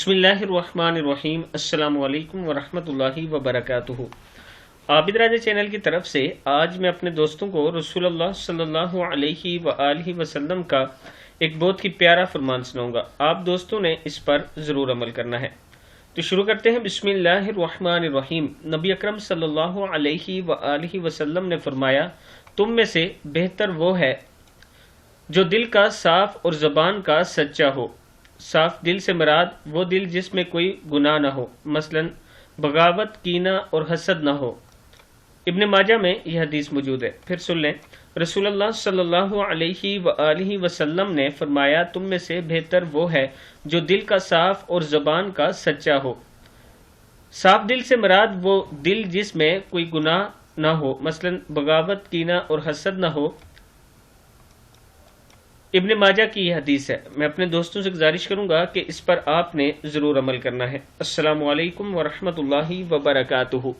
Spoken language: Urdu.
بسم اللہ الرحمن الرحیم۔ السلام علیکم ورحمۃ اللہ وبرکاتہ۔ عابد راجہ چینل کی طرف سے آج میں اپنے دوستوں کو رسول اللہ صلی اللہ علیہ وآلہ وسلم کا ایک بہت ہی پیارا فرمان سناؤں گا۔ آپ دوستوں نے اس پر ضرور عمل کرنا ہے۔ تو شروع کرتے ہیں۔ بسم اللہ الرحمن الرحیم۔ نبی اکرم صلی اللہ علیہ وآلہ وسلم نے فرمایا، تم میں سے بہتر وہ ہے جو دل کا صاف اور زبان کا سچا ہو۔ صاف دل سے مراد وہ دل جس میں کوئی گناہ نہ ہو، مثلا بغاوت، کینہ اور حسد نہ ہو۔ ابن ماجہ میں یہ حدیث موجود ہے۔ پھر سن لیں، رسول اللہ صلی اللہ علیہ وآلہ وسلم نے فرمایا، تم میں سے بہتر وہ ہے جو دل کا صاف اور زبان کا سچا ہو۔ صاف دل سے مراد وہ دل جس میں کوئی گناہ نہ ہو، مثلا بغاوت، کینہ اور حسد نہ ہو۔ ابن ماجہ کی یہ حدیث ہے۔ میں اپنے دوستوں سے گزارش کروں گا کہ اس پر آپ نے ضرور عمل کرنا ہے۔ السلام علیکم ورحمۃ اللہ وبرکاتہ۔